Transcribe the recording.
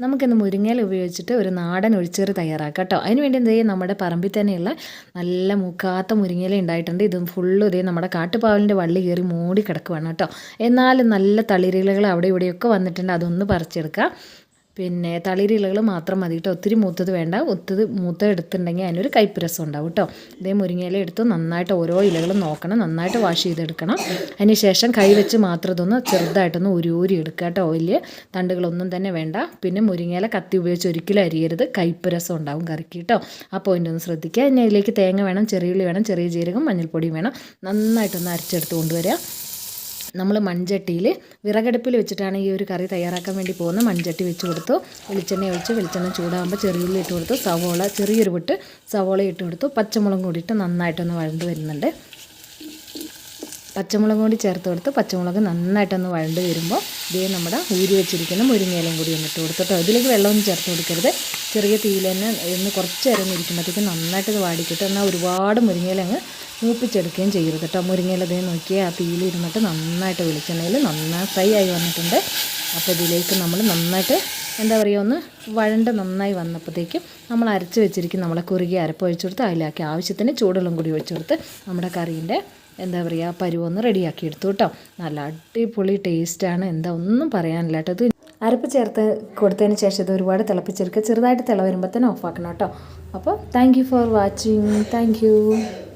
നമുക്കിന്ന് മുരിങ്ങയില ഉപയോഗിച്ചിട്ട് ഒരു നാടൻ ഒഴിച്ചേറ് തയ്യാറാക്കാം കേട്ടോ. അതിന് വേണ്ടി എന്ത് ചെയ്യും, നമ്മുടെ പറമ്പിൽ തന്നെയുള്ള നല്ല മൂക്കാത്ത മുരിങ്ങയില ഉണ്ടായിട്ടുണ്ട്. ഇത് ഫുള്ളും ഇതേ നമ്മുടെ കാട്ടുപാവലിൻ്റെ വള്ളി കയറി മൂടി കിടക്കുവാണ് കേട്ടോ. എന്നാലും നല്ല തളിരിലകൾ അവിടെ ഇവിടെയൊക്കെ വന്നിട്ടുണ്ട്. അതൊന്ന് പറിച്ചെടുക്കാം. പിന്നെ തളിരിലകൾ മാത്രം മതി കേട്ടോ, ഒത്തിരി മൂത്തത് വേണ്ട. മൂത്തത് എടുത്തിട്ടുണ്ടെങ്കിൽ അതിനൊരു കയ്പ്പ് രസം ഉണ്ടാവും കേട്ടോ. ഇതേ മുരിങ്ങയില എടുത്ത് നന്നായിട്ട് ഓരോ ഇലകളും നോക്കണം, നന്നായിട്ട് വാഷ് ചെയ്തെടുക്കണം. അതിന് ശേഷം കൈ വെച്ച് മാത്രം ഇതൊന്ന് ചെറുതായിട്ടൊന്ന് ഉരുരി എടുക്കുക കേട്ടോ. വലിയ തണ്ടുകളൊന്നും തന്നെ വേണ്ട. പിന്നെ മുരിങ്ങയില കത്തി ഉപയോഗിച്ച് ഒരിക്കലും അരിയരുത്, കയ്പ്പ് രസം ഉണ്ടാവും കറിക്ക് കേട്ടോ. ആ പോയിൻ്റ് ഒന്ന് ശ്രദ്ധിക്കുക. ഇനി അതിലേക്ക് തേങ്ങ വേണം, ചെറിയ ഉള്ളി വേണം, ചെറിയ ജീരകം, മഞ്ഞൾപ്പൊടിയും വേണം. നന്നായിട്ടൊന്ന് അരച്ചെടുത്ത് കൊണ്ടുവരിക. നമ്മൾ മൺചട്ടിയിൽ വിറകടുപ്പിൽ വെച്ചിട്ടാണ് ഈ ഒരു കറി തയ്യാറാക്കാൻ വേണ്ടി പോകുന്നത്. മൺചട്ടി വെച്ച് കൊടുത്തു, വെളിച്ചെണ്ണ ഒഴിച്ച് വെളിച്ചെണ്ണ ചൂടാകുമ്പോൾ ചെറിയുള്ളി ഇട്ട് കൊടുത്തു, സവോള ചെറിയൊരു പൊട്ട് സവോള ഇട്ട് കൊടുത്തു, പച്ചമുളകും കൂടിയിട്ട് നന്നായിട്ടൊന്ന് വഴണ്ട് വരുന്നുണ്ട്. പച്ചമുളക് കൂടി ചേർത്ത് കൊടുത്ത് പച്ചമുളക് നന്നായിട്ടൊന്ന് വഴണ്ട് വരുമ്പോൾ ഇതേ നമ്മുടെ ഊരി വെച്ചിരിക്കുന്ന മുരിങ്ങയിലയും കൂടി ഒന്നിട്ട് കൊടുത്തിട്ടോ. ഇതിലേക്ക് വെള്ളമൊന്നും ചേർത്ത് കൊടുക്കരുത്. ചെറിയ തീയിൽ തന്നെ ഒന്ന് കുറച്ച് നേരം ഇരിക്കുമ്പോഴത്തേക്കും നന്നായിട്ട് ഇത് വാടിക്കിട്ടും. എന്നാൽ ഒരുപാട് മുരിങ്ങയില അങ്ങ് മൂപ്പിച്ചെടുക്കുകയും ചെയ്യരുത് കേട്ടോ. മുരിങ്ങയില ഇതേ നോക്കിയാൽ ആ തീയിൽ ഇരുന്നിട്ട് നന്നായിട്ട് വെളിച്ചെണ്ണയിൽ നന്നായി ഫ്രൈ ആയി വന്നിട്ടുണ്ട്. അപ്പോൾ ഇതിലേക്ക് നമ്മൾ നന്നായിട്ട് എന്താ പറയുക, ഒന്ന് വഴണ്ട് നന്നായി വന്നപ്പോഴത്തേക്കും നമ്മൾ അരച്ച് വെച്ചിരിക്കുന്ന നമ്മളെ കുറുകിയ അരപ്പ് ഒഴിച്ചു കൊടുത്ത് അതിലാക്കി ആവശ്യത്തിന് ചൂടുവെള്ളം കൂടി ഒഴിച്ചു കൊടുത്ത് നമ്മുടെ കറീൻ്റെ എന്താ പറയുക പരുവൊന്ന് റെഡിയാക്കി എടുത്തു കേട്ടോ. നല്ല അടിപൊളി ടേസ്റ്റാണ്, എന്താ ഒന്നും പറയാനില്ല കേട്ടോ. ഇത് അരപ്പ് ചേർത്ത് കൊടുത്തതിന് ശേഷം ഇത് ഒരുപാട് തിളപ്പിച്ചെടുക്കുക. ചെറുതായിട്ട് തിള വരുമ്പോൾ തന്നെ ഓഫാക്കണം കേട്ടോ. അപ്പോൾ thank you for watching. Thank you.